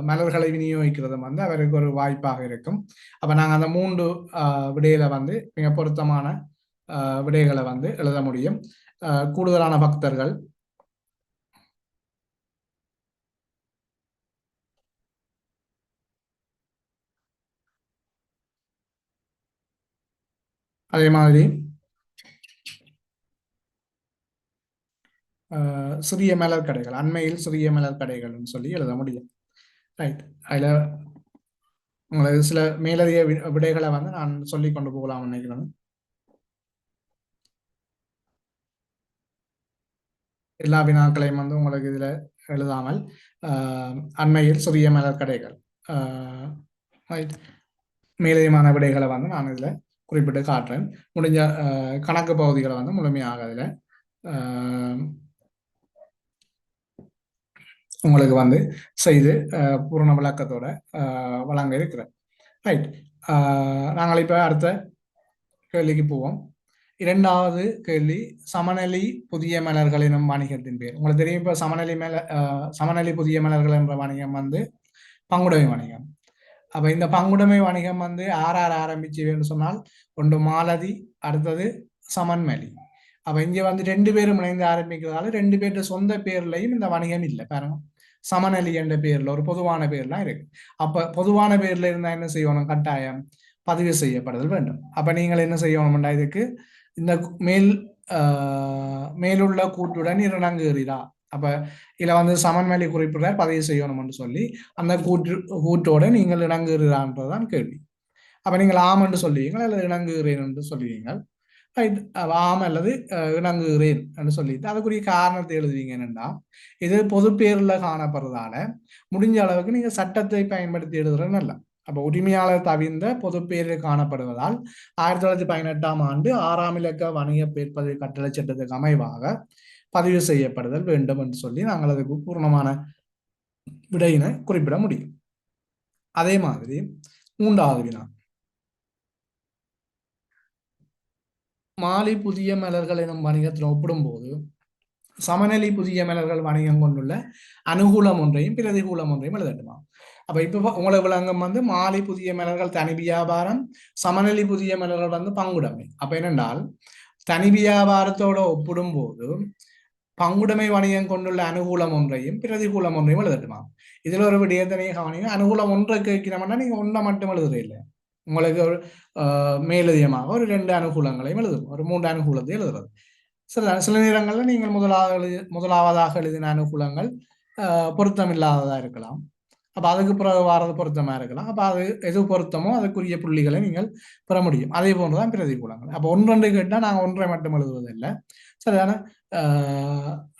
மலர்களை விநியோகிக்கிறதும் அவருக்கு ஒரு வாய்ப்பாக இருக்கும். அப்ப நாங்க அந்த மூன்று விடையில மிக பொருத்தமான விடைகளை எழுத முடியும். கூடுதலான பக்தர்கள், அதே மாதிரி சிறிய மலர் கடைகள், அண்மையில் சிறிய மலர் கடைகள்னு சொல்லி எழுத முடியும். ரைட், அதுல உங்களுக்கு சில மேலதிக விடைகளை நான் சொல்லி கொண்டு போகலாம் நினைக்கிறேன். எல்லா வினாக்களையும் உங்களுக்கு இதுல எழுதாமல் அண்மையில் சிறிய மலர் கடைகள் மேலதிகமான விடைகளை நான் இதுல குறிப்பிட்டு காட்டுறேன். முடிஞ்ச கணக்கு பகுதிகளை முழுமையாக அதுல உங்களுக்கு செய்து பூரண விளக்கத்தோட வழங்க இருக்கிறேன். ரைட், நாங்கள் இப்ப அடுத்த கேள்விக்கு போவோம். இரண்டாவது கேள்வி, சமநெளி புதிய மலர்கள் எனும் வணிகத்தின் பேர். உங்களுக்கு தெரியும், இப்ப சமநெளி புதிய மலர்கள் என்ற வணிகம் பங்குடைமை வணிகம். அப்ப இந்த பங்குடைமை வணிகம் யார் ஆரம்பிச்சுன்னு சொன்னால், ஒன்று மாலதி, அடுத்தது சமன்மலி. அப்ப இங்க ரெண்டு பேரும் இணைந்து ஆரம்பிக்கிறதால ரெண்டு பேர்ட்ட சொந்த பேர்லையும் இந்த வணிகம் இல்லை. பாருங்க, சமநெளி என்ற பேர்ல ஒரு பொதுவான பேர்லாம் இருக்கு. அப்ப பொதுவான பேர்ல இருந்தா என்ன செய்யணும்? கட்டாயம் பதிவு செய்யப்படுதல் வேண்டும். அப்ப நீங்கள் என்ன செய்யணும்டா, இதுக்கு இந்த மேலுள்ள கூட்டுடன் இணங்குகிறீரா? அப்ப இதுல சமன்மலி குறிப்பிட பதிவு செய்யணும்னு சொல்லி அந்த கூட்டோட நீங்கள் இணங்குகிறீரான்றதுதான் கேள்வி. அப்ப நீங்கள் ஆம் என்று சொல்லுவீங்கள் அல்லது இணங்குகிறேன் என்று சொல்லுவீங்கள். ஆம் அல்லது இணங்குகிறேன் என்று சொல்லிட்டு அதுக்குரிய காரணத்தை எழுதுவீங்க. என்னன்னா, இது பொது பேர்ல காணப்படுறதால முடிஞ்ச அளவுக்கு நீங்க சட்டத்தை பயன்படுத்தி எழுதுறது நல்ல. அப்ப உரிமையாளர் தவிர்ந்த பொது பேரில் காணப்படுவதால் 1918ஆம் ஆண்டு 6ஆம் இலக்க வணிக பேர் பதிவு கட்டளை சட்டத்துக்கு அமைவாக பதிவு செய்யப்படுதல் வேண்டும் என்று சொல்லி நாங்கள் அதுக்கு பூர்ணமான விடையினை குறிப்பிட முடியும். அதே மாதிரி மூன்றாவது வினா, மாலி புதிய மலர்கள் எனும் வணிகத்தில் ஒப்பிடும்போது சமநிலை புதிய மலர்கள் வணிகம் கொண்டுள்ள அனுகூலம் ஒன்றையும் பிரதிகூலம் ஒன்றையும் எழுதட்டுமா? அப்ப இப்ப உங்களுக்கு விளங்கம் மாலி புதிய மலர்கள் தனி வியாபாரம், சமநிலை புதிய மலர்கள் பங்குடைமை. அப்ப என்னென்றால், தனி வியாபாரத்தோட ஒப்பிடும் போது பங்குடைமை வணிகம் கொண்டுள்ள அனுகூலம் ஒன்றையும் பிரதிகூலம் ஒன்றையும் எழுதட்டுமா? இதுல ஒரு விடயத்தனையும் கவனிங்க. அனுகூலம் ஒன்றை கேட்கிறோம்னா நீங்க ஒன்றை மட்டும் எழுதுறது இல்லை, உங்களுக்கு ஒரு மேலதிகமாக ஒரு 2 அனுகூலங்களையும் எழுதும், ஒரு 3 அனுகூலத்தை எழுதுறது. சில நேரங்கள்ல நீங்கள் முதலாவதாக எழுதின அனுகூலங்கள் பொருத்தமில்லாததா இருக்கலாம். அப்போ அதுக்கு பிறகு வாரது பொருத்தமாக இருக்கலாம். அப்போ அது எது பொருத்தமோ அதுக்குரிய புள்ளிகளை நீங்கள் பெற முடியும். அதே போன்றுதான் பிரதிகூலங்கள். அப்போ ஒன்று கேட்டால் நாங்கள் ஒன்றை மட்டும் எழுதுவதில்லை. சரிதானே?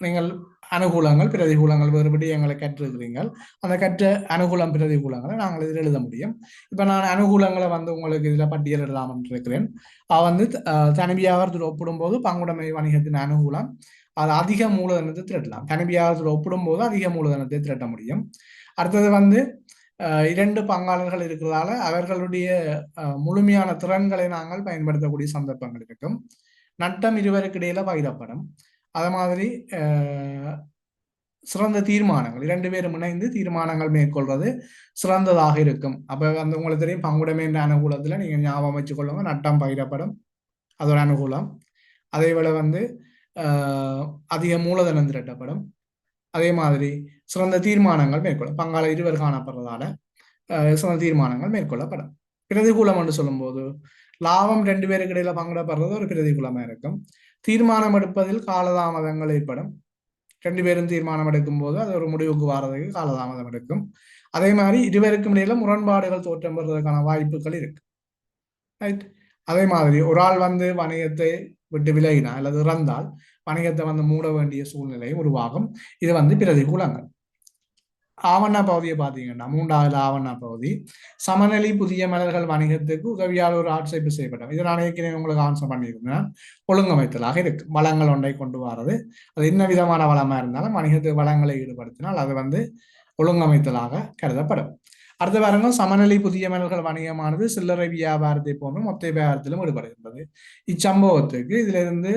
நீங்கள் அனுகூலங்கள் பிரதிகூலங்கள் வேறு விடயங்களை கற்றிருக்கிறீர்கள். அந்த கற்ற அனுகூலம் பிரதிகூலங்களை நாங்கள் இதில் எழுத முடியும். இப்போ நான் அனுகூலங்களை வந்து உங்களுக்கு இதில் பட்டியலிடலாம் என்று இருக்கிறேன். வந்து தனிவியாபாரத்தில் ஒப்பிடும்போது பங்குடைமை வணிகத்தின் அனுகூலம் அது அதிக மூலதனத்தை திரட்டலாம். தனிவியாபாரத்தில் ஒப்பிடும்போது அதிக மூலதனத்தை திரட்ட முடியும். அடுத்தது வந்து இரண்டு பங்காளர்கள் இருக்கிறதால அவர்களுடைய முழுமையான திறன்களை நாங்கள் பயன்படுத்தக்கூடிய சந்தர்ப்பங்கள் இருக்கும். நட்டம் இருவருக்கு இடையில பகிரப்படும். அது மாதிரி சிறந்த தீர்மானங்கள், இரண்டு பேரும் இணைந்து தீர்மானங்கள் மேற்கொள்வது சிறந்ததாக இருக்கும். அப்ப வந்து உங்களுக்கு தெரியும் பங்குடைமை என்ற அனுகூலத்துல நீங்க ஞாபகம் வச்சுக்கொள்ளுங்க, நட்டம் பகிரப்படும், அது ஒரு அனுகூலம். அதே போல வந்து அதிக மூலதனம் திரட்டப்படும். அதே மாதிரி சிறந்த தீர்மானங்கள் மேற்கொள்ளும். பங்காள இருவர் காணப்படுறதால சிறந்த தீர்மானங்கள் மேற்கொள்ளப்படும். பிரதிகூலம் என்று சொல்லும்போது லாபம் ரெண்டு பேருக்கு இடையில பங்கிடப்படுறது ஒரு பிரதிகூலமா இருக்கும். தீர்மானம் எடுப்பதில் காலதாமதங்கள் ஏற்படும். ரெண்டு பேரும் தீர்மானம் எடுக்கும் போது அது ஒரு முடிவுக்கு வாரதுக்கு காலதாமதம் எடுக்கும். அதே மாதிரி இருவருக்கும் இடையில முரண்பாடுகள் தோற்றம் பெறுவதற்கான வாய்ப்புகள் இருக்கு. ரைட். அதே மாதிரி ஒரு ஆள் வந்து வணிகத்தை விட்டு விலகினா அல்லது இறந்தால் வணிகத்தை வந்து மூட வேண்டிய சூழ்நிலை உருவாகும். இது வந்து பிரதிகூலங்கள். ஆவண பகுதியை பார்த்தீங்கன்னா மூன்றாவது ஆவண பகுதி சமநிலை புதிய மலர்கள் வணிகத்துக்கு உதவியால் ஒரு ஆட்சேபு செய்யப்படும். இதை நான் ஏற்கனவே உங்களுக்கு ஆன்சர் பண்ணியிருந்தேன். ஒழுங்கமைத்தலாக இருக்கு. வளங்கள் ஒன்றை கொண்டு வர்றது, அது என்ன விதமான வளமா இருந்தாலும் வணிகத்துக்கு வளங்களை ஈடுபடுத்தினால் அது வந்து ஒழுங்கமைத்தலாக கருதப்படும். அடுத்த பாருங்க, சமநிலை புதிய மலர்கள் வணிகமானது சில்லறை வியாபாரத்தை போன்று மொத்த வியாபாரத்திலும் ஈடுபடுகின்றது. இச்சம்பவத்துக்கு இதுல இருந்து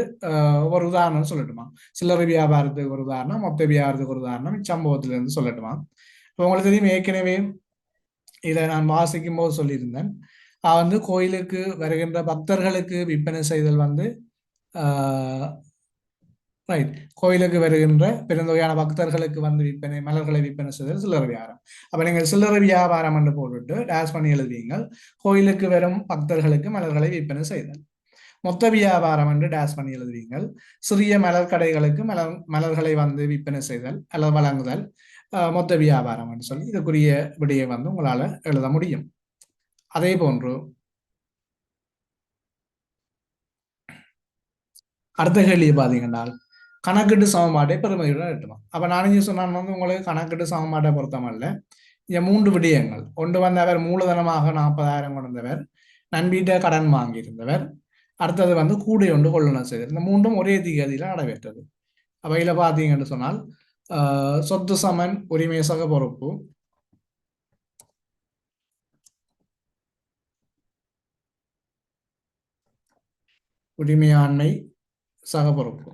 ஒரு உதாரணம் சொல்லட்டுமா? சில்லறை வியாபாரத்துக்கு ஒரு உதாரணம், மொத்த வியாபாரத்துக்கு ஒரு உதாரணம் இச்சம்பவத்திலிருந்து சொல்லட்டுமா? இப்போ உங்களுக்கு தெரியும், ஏற்கனவே இதை நான் வாசிக்கும் போது சொல்லியிருந்தேன். வந்து கோயிலுக்கு வருகின்ற பக்தர்களுக்கு விற்பனை செய்தல் வந்து ரைட், கோயிலுக்கு வருகின்ற பெருந்தொகையான பக்தர்களுக்கு வந்து விற்பனை மலர்களை விற்பனை செய்தல் சில்லறை வியாபாரம். அப்ப நீங்கள் சில்லறை வியாபாரம் என்று போட்டுட்டு டேஷ் பண்ணி எழுதுவீங்கள், கோயிலுக்கு வரும் பக்தர்களுக்கு மலர்களை விற்பனை செய்தல். மொத்த வியாபாரம் என்று டேஷ் பண்ணி எழுதுவீங்கள், சிறிய மலர் கடைகளுக்கு மலர்களை வந்து விற்பனை செய்தல் அல்லது வழங்குதல் மொத்த வியாபாரம் என்று சொல்லி இதுக்குரிய விடையை வந்து உங்களால எழுத முடியும். அதே போன்று அடுத்த கேள்வியை பார்த்தீங்கன்னா கணக்கெட்டு சமன்பாட்டை பெருமதியுடன் எட்டணும். அப்ப நான் இங்கே சொன்னான் வந்து உங்களுக்கு கணக்கெட்டு சமன்பாட்டை பொறுத்தமல்ல, இங்க மூன்று விடயங்கள். ஒன்று வந்து அவர் மூலதனமாக 40,000 கொண்டவர், நண்பீட்ட கடன் வாங்கியிருந்தவர், அடுத்தது வந்து கூடை ஒன்று கொள்ளுணர் செய்தது. இந்த மூன்றும் ஒரே திகதியில நடைபெற்றது. அப்ப இதுல பாத்தீங்கன்னு சொன்னால் சொத்து சமன் உரிமை சக பொறுப்பு, உரிமையாண்மை சக பொறுப்பு.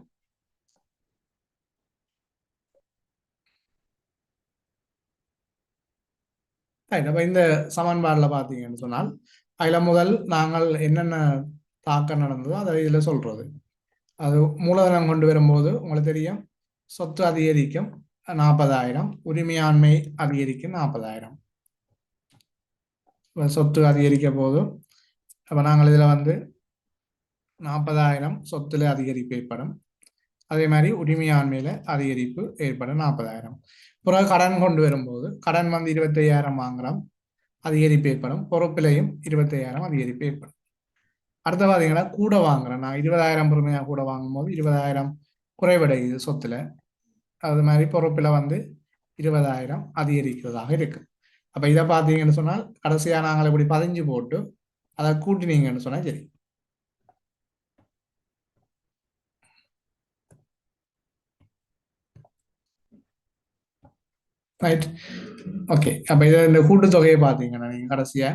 அப்ப இந்த சமன்பாடுல பாத்தீங்கன்னு சொன்னால் அதுல முதல் நாங்கள் என்னென்ன தாக்கம் நடந்ததோ அதை இதுல சொல்றது. அது மூலதனம் கொண்டு வரும்போது உங்களுக்கு தெரியும், சொத்து அதிகரிக்கும் 40,000, உரிமையாண்மை அதிகரிக்கும் 40,000. சொத்து அதிகரிக்க போதும் அப்ப நாங்கள் இதுல வந்து 40,000 சொத்துல அதிகரிப்பு ஏற்படும். அதே மாதிரி உரிமையாண்மையில அதிகரிப்பு ஏற்படும் 40,000. பிறகு கடன் கொண்டு வரும்போது கடன் வந்து 25,000 வாங்குறோம், அதிகரிப்பு ஏற்படும். பொறுப்பிலையும் 25,000 அதிகரிப்பு ஏற்படும். அடுத்த பாத்தீங்கன்னா கூட வாங்குறேன், நான் 20,000 பொறுமையா கூட வாங்கும் போது 20,000 குறைவடையுது சொத்துல. அது மாதிரி பொறுப்பில் வந்து 20,000 அதிகரிக்கிறதாக இருக்கு. அப்ப இதை பார்த்தீங்கன்னு சொன்னால் கடைசியா நாங்கள் இப்படி 15 போட்டு அதை கூட்டினீங்கன்னு சொன்னா சரி. Right, okay. அப்ப இதை இந்த கூட்டுத்தொகையை பார்த்தீங்கன்னா நீங்க கடைசியா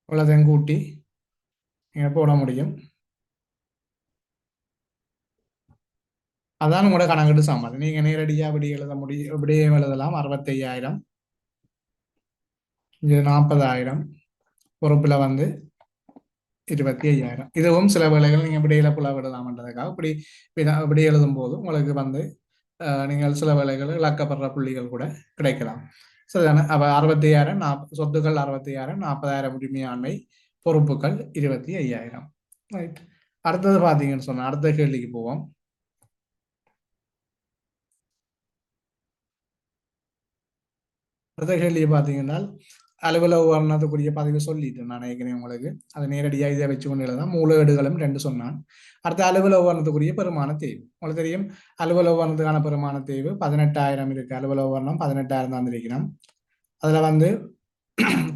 இவ்வளோதையும் கூட்டி நீங்க போட முடியும். அதான் உங்களோட கணக்கிட்டு சமம். நீங்க நேரடியா இப்படி எழுத முடியும், இப்படியே எழுதலாம். 65,000, இங்க 40,000, பொறுப்புல வந்து 25,000. இதுவும் சில வேளைகள் நீங்க விடையில புலவிடலாம்ன்றதுக்காக இப்படி இப்படி எழுதும் போது உங்களுக்கு வந்து நீங்கள் சில வேளைகள் இழக்கப்படுற புள்ளிகள் கூட கிடைக்கலாம். சரிதானே? அப்ப 65,000, சொத்துக்கள் 65,000, 40,000 உரிமையாண்மை, பொறுப்புகள் 25,000. ரைட். அடுத்தது பார்த்தீங்கன்னு சொன்னா அடுத்த கேள்விக்கு போவோம். அடுத்த கேள்வி பார்த்தீங்கன்னா அலுவலக உபகரணத்துக்குரிய பதிவு சொல்லிட்டேன் நான் ஏற்கனவே உங்களுக்கு. அதை நேரடியாக இதை வச்சு கொண்டு எழுதாம். மூலகேடுகளும் ரெண்டு சொன்னான். அடுத்த அலுவலக உபகரணத்துக்குரிய பெருமான தேய்வு உங்களுக்கு தெரியும். அலுவலக உபகரணத்துக்கான பெருமான தேய்வு 18,000 இருக்கு. அலுவலக உபகரணம் 18,000 தான் இருக்கணும். அதுல வந்து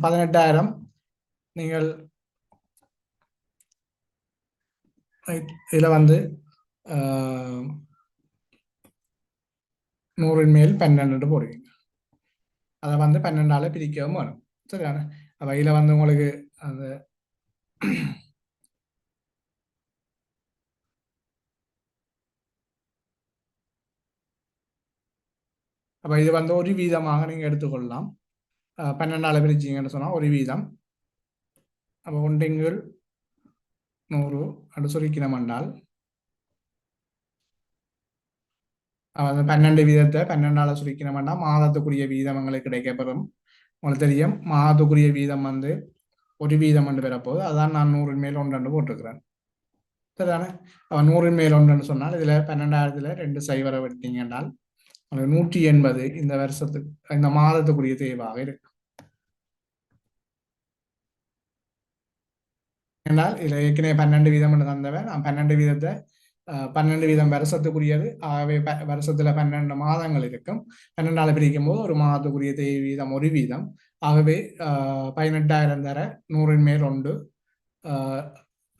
18,000 நீங்கள் இதுல வந்து 100 மேல் 12 போடுவீங்க. அதை வந்து 12ஆல பிரிக்கவும் வேணும். சரியான அப்ப இதுல வந்து உங்களுக்கு அந்த அப்ப இது வந்து ஒரு வீதமாக நீங்க எடுத்துக்கொள்ளலாம். 12ஆல பிரிச்சிங்கன்னு சொன்னா ஒரு வீதம். அப்போ ஒன்றின்கீழ் 100 அப்படி சுருக்கினம் என்றால் அந்த 12 வீதத்தை 12ஆல சுருக்கினம் என்றால் மாதத்துக்குரிய வீதம் எங்களுக்கு கிடைக்கப்பெறும். உங்களுக்கு தெரியும் மாதத்துக்குரிய வீதம் வந்து ஒரு வீதம் என்று பெறப்போகுது. அதான் நான் 100 மேல் 1 போட்டிருக்கிறேன். சரிதானே? அவன் 100 மேல் 1 சொன்னால் இதுல 12,000 2 சைவரை வெட்டிங்க என்றால் 180 இந்த வருஷத்துக்கு இந்த மாதத்துக்குரிய தேய்வாக இருக்கு. என்றால் இதுல ஏற்கனவே 12 வீதம் என்று தந்தவன் நான் 12 வீதத்தை 12 வீதம் வருஷத்துக்குரியது. ஆகவே வருஷத்துல 12 மாதங்கள் இருக்கும். 12ஆல பிரிக்கும் போது ஒரு மாதத்துக்குரிய தேய் வீதம் ஒரு வீதம். ஆகவே 18,000 தர 100 மேல் 1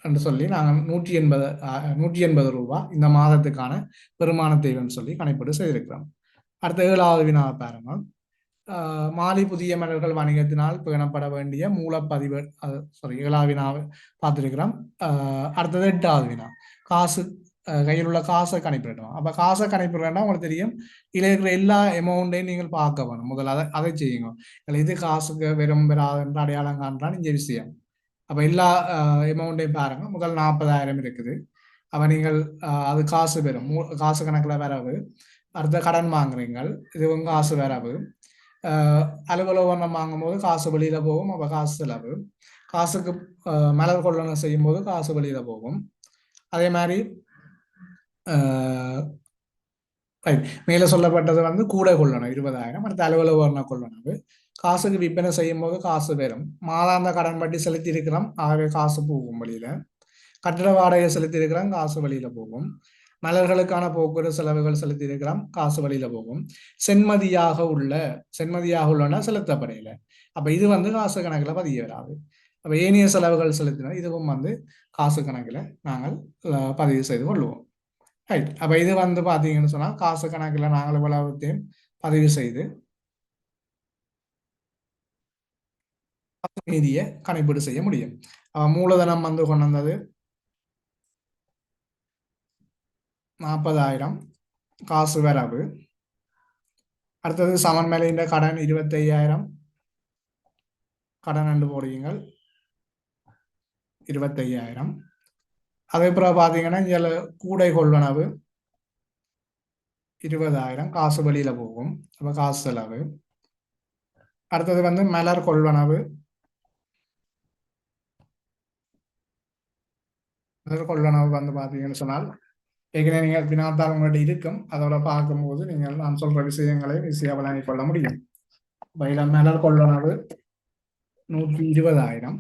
என்று சொல்லி நாங்கள் 180 ரூபாய் இந்த மாதத்துக்கான பெருமான தேவைன்னு சொல்லி கணக்கீடு செய்திருக்கிறோம். அடுத்த 7வது வினா பாருங்க. மாலி புதிய மலர்கள் வணிகத்தினால் பேணப்பட வேண்டிய மூலப்பதிவு சாரி 7வது வினா பார்த்திருக்கிறோம். அடுத்தது 8வது வினா காசு கையில் உள்ள காசை கணிப்பிடணும். அப்ப காசை கணிப்பிடணும்னா உங்களுக்கு தெரியும் இதில் இருக்கிற எல்லா அமௌண்ட்டையும் நீங்கள் பார்க்க வேணும். முதல்ல அதை செய்யுங்க. இது காசுக்கு வெறும் பெறாது என்று அடையாளம் காண்றான் இந்த விஷயம். அப்ப எல்லா அமௌண்ட்டையும் பாருங்க. முதல் 40,000 இருக்குது. அப்ப நீங்கள் அது காசு பெறும் காசு கணக்குல வரவு. அடுத்த கடன் வாங்குறீங்கள் இதுவும் காசு வரவு. அலுவலகம் வாங்கும்போது காசு வெளியில போகும். அப்ப காசு செலவு. காசுக்கு மலர் கொள்ளணும் செய்யும் போது காசு வெளியில போகும். அதே மாதிரி மேல சொல்லப்பட்டது வந்து கூட கொள்ளணும் 20,000. அடுத்த அலுவலக கொள்ளணும். காசுக்கு விற்பனை செய்யும் போது காசு பெறும். மாதாந்த கடன் வட்டி செலுத்தி இருக்கிறோம். ஆகவே காசு போகும் வெளியில. கட்டிட வாடகை செலுத்தி இருக்கிறோம். காசு வெளியில போகும். மலர்களுக்கான போக்குவரத்து செலவுகள் செலுத்தி இருக்கிறோம். காசு வெளியில போகும். சென்மதியாக உள்ளனா செலுத்தப்படையில. அப்ப இது வந்து காசு கணக்குல பதிய வராது. அப்ப ஏனைய செலவுகள் செலுத்தினா இதுவும் வந்து காசு கணக்குல நாங்கள் பதிவு செய்து கொள்வோம். ரைட். அப்ப இது வந்து பாத்தீங்கன்னு சொன்னா காசு கணக்குல நாங்கள் இவ்வளவுத்தையும் பதிவு செய்து மீதியை கணக்கீடு செய்ய முடியும். மூலதனம் வந்து கொண்டு வந்தது 40,000 காசு வரவு. அடுத்தது சமன்மேலையின் கடன் 25,000 கடன் என்று போடுவீங்கள் 25,000. அதே பிறகு பாத்தீங்கன்னா இதில் கூடை கொள்ளளவு 20,000 காசு வெளியில போகும். அப்ப காசு செலவு. அடுத்தது வந்து மலர் கொள்வனவு வந்து பாத்தீங்கன்னு சொன்னால் ஏற்கனவே நீங்கள் வினாத்தாள் உங்கள்கிட்ட இருக்கும். அதோட பார்க்கும்போது நீங்கள் நான் சொல்ற விஷயங்களை ஈஸியாக விளங்கிக் கொள்ள முடியும். மலர் கொள்ளளவு 120,000.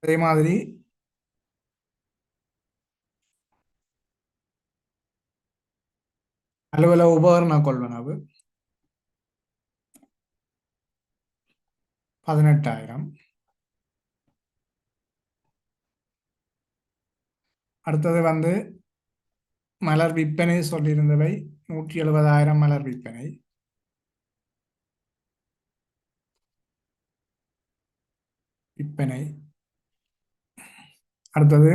அதே மாதிரி அலுவலக உபகரண கொள்வனவு 18,000. அடுத்தது வந்து மலர் விற்பனை சொல்லியிருந்தவை 170,000 மலர் விற்பனை. அடுத்தது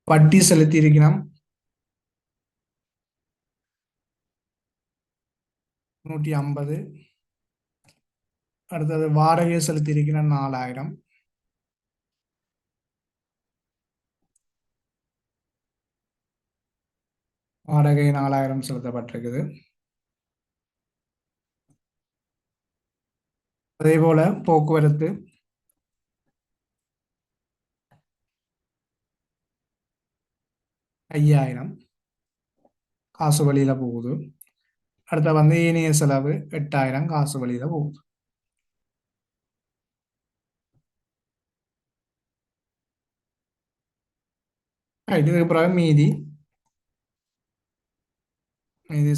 வட்டி செலுத்தி இருக்கிறோம் 150. அடுத்தது வாடகை செலுத்தி இருக்கிறோம் 4,000. வாடகை 4,000 செலுத்தப்பட்டிருக்குது. அதே போல போக்குவரத்து 5000 காசு வழியில போகுது. அடுத்த வந்து இணைய செலவு 8000 காசு வழியில போகுது. இதுக்கு பிறகு மீதி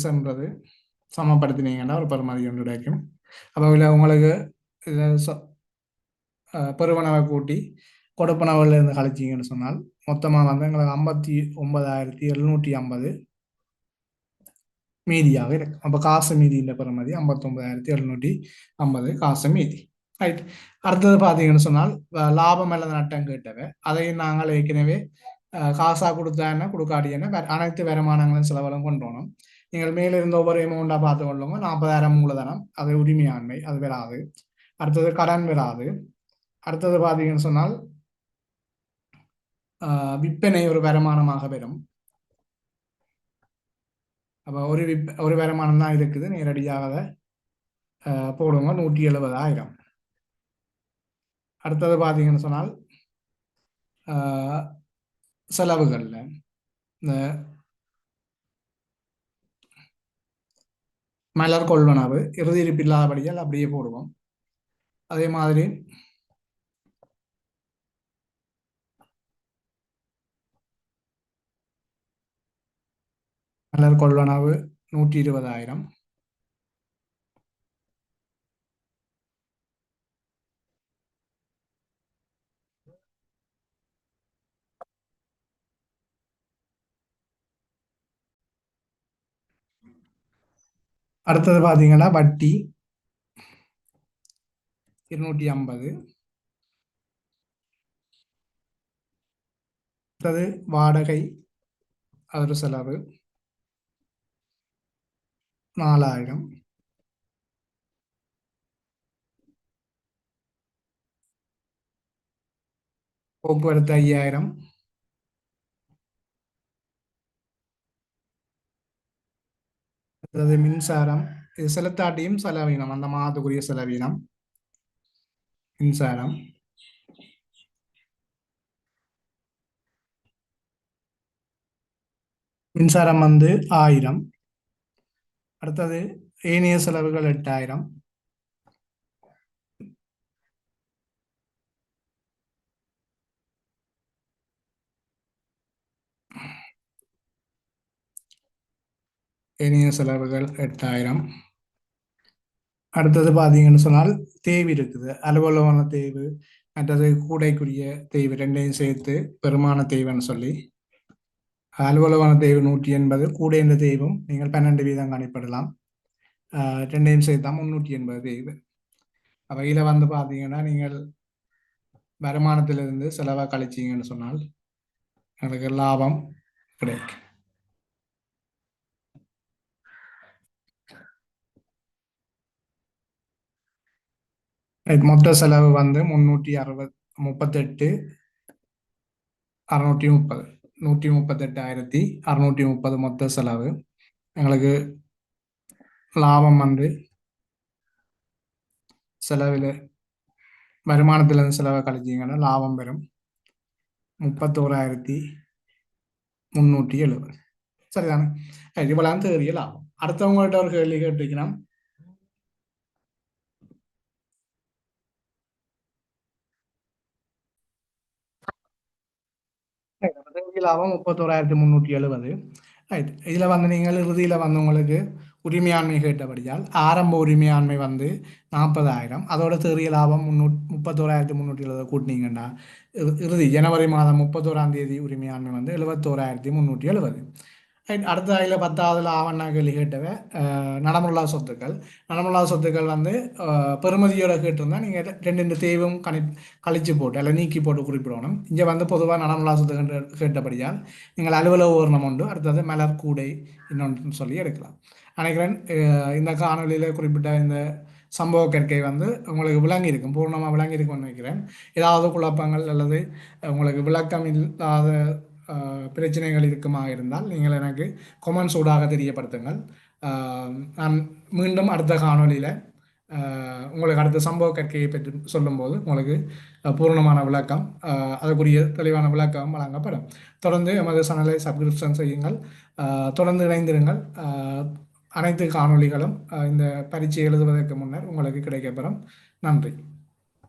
சென்றது சமப்படுத்தினீங்கன்னா ஒரு பெறுமதி ஒன்று கிடைக்கும். அப்போ இதில் உங்களுக்கு இதில் பெருமனவை கூட்டி கொடுப்பனவுல இருந்து கழிச்சிங்கன்னு சொன்னால் மொத்தமாக வந்து எங்களுக்கு 59,750 மீதியாக இருக்கும். அப்போ காசு மீதியின் பெறுமதி 59,750 காசு மீதி. ரைட். அடுத்தது பார்த்தீங்கன்னு சொன்னால் லாபம் அல்லது நட்டம் கேட்டவை அதையும் நாங்கள் ஏற்கனவே காசாக கொடுத்தா என்ன கொடுக்காட்டி என்ன அனைத்து வருமானங்களும் செலவெல்லாம் கொண்டு வரணும். நீங்கள் மேலிருந்த ஒவ்வொரு அமௌண்ட்டாக பார்த்து கொள்ளுங்க. 40,000 மூலதனம், அது உரிமையாண்மை, அது வராது. அடுத்தது கடன் வராது. அடுத்தது பார்த்தீங்கன்னு சொன்னால் விற்பனை ஒரு வருமானமாக வரும். அப்போ ஒரு வருமானம் தான் இருக்குது. நேரடியாக போடுங்க 170,000. அடுத்தது பார்த்தீங்கன்னு சொன்னால் செலவுகளில் இந்த மலர் கொள்வனவு இறுதி இருப்பு இல்லாதபடியால் அப்படியே போடுவோம். அதே மாதிரி மலர் கொள்வனவு 120,000. அடுத்தது பார்த்தீங்கன்னா வட்டி 250. அடுத்தது வாடகை ஒரு செலவு 4,000. போக்குவரத்து 5,000. அடுத்தது மின்சாரம், இது செலுத்தாட்டியும் செலவீனம், அந்த மாதத்துக்குரிய செலவீனம் மின்சாரம். மின்சாரம் வந்து 1000. அடுத்தது ஏனைய செலவுகள் 8,000. ஏனைய செலவுகள் 8,000. அடுத்தது பார்த்தீங்கன்னு சொன்னால் தேய்வு இருக்குது. அலுவலகமான தேய்வு, மற்றது கூடைக்குரிய தேய்வு, ரெண்டையும் சேர்த்து பெருமான தேய்வுன்னு சொல்லி அலுவலகமான தேய்வு 180. கூடை என்ற தேய்வும் நீங்கள் 12 வீதம் கணிப்பிடலாம். ரெண்டையும் சேர்த்தா 380 தேய்வு. அப்போ இதில் வந்து பார்த்தீங்கன்னா நீங்கள் வருமானத்திலிருந்து செலவாக கழிச்சிங்கன்னு சொன்னால் எனக்கு லாபம் கிடைக்கும். மொத்த செலவு வந்து 338,630 138,630 மொத்த செலவு. எங்களுக்கு லாபம் வந்து செலவில் வருமானத்திலிருந்து செலவை கழிச்சிங்கன்னா லாபம் பெறும் 31,370. சரிதானே? இவ்வளவு தேறிய லாபம். அடுத்தவங்கள்ட்ட ஒரு கேள்வி கேட்டிருக்கிறோம். லாபம் 31,370. ரைட். இதில் வந்து நீங்கள் இறுதியில் வந்து உங்களுக்கு உரிமையாண்மை கேட்டபடியால் ஆரம்ப உரிமையாண்மை வந்து 40,000, அதோட தேறிய லாபம் 31,370 கூட்டினீங்கன்னா இறுதி ஜனவரி மாதம் 31ஆம் தேதி உரிமையாண்மை வந்து 71,370. ரைட். அடுத்த அதில் 10ஆவதுல ஆவணா கேள்வி கேட்டவை நடைமுறையில்லா சொத்துக்கள். நடைமுறையில்லா சொத்துக்கள் வந்து பெறுமதியோட கேட்டிருந்தா நீங்கள் ரெண்டு தேவும் கழிச்சு போட்டு அல்ல நீக்கி போட்டு குறிப்பிடணும். இங்கே வந்து பொதுவாக நடைமுறையில்லா சொத்துக்கள் கேட்டபடியால் நீங்கள் அலுவலக உபகரணம் உண்டு, அடுத்தது மலர் கூடை இன்னொன்று சொல்லி எடுக்கலாம். நினைக்கிறேன் இந்த காணொலியில் குறிப்பிட்ட இந்த சம்பவ கற்கை வந்து உங்களுக்கு விளங்கி இருக்கும், பூர்ணமாக விளங்கி இருக்கும்னு நினைக்கிறேன். ஏதாவது குழப்பங்கள் அல்லது உங்களுக்கு விளக்கம் இல்லாத பிரச்சனைகள் இருக்குமாக இருந்தால் நீங்கள் எனக்கு கொமெண்ட்ஸ் ஊடாக தெரியப்படுத்துங்கள். நான் மீண்டும் அடுத்த காணொலியில் உங்களுக்கு அடுத்த சம்பவ கற்கையை பற்றி சொல்லும்போது உங்களுக்கு பூரணமான விளக்கம், அதுக்குரிய தெளிவான விளக்கம் வழங்கப்படும். தொடர்ந்து எமது சேனலை சப்ஸ்கிரிப்ஷன் செய்யுங்கள். தொடர்ந்து இணைந்திருங்கள். அனைத்து காணொளிகளும் இந்த பரீட்சை எழுதுவதற்கு முன்னர் உங்களுக்கு கிடைக்கப்பெறும். நன்றி.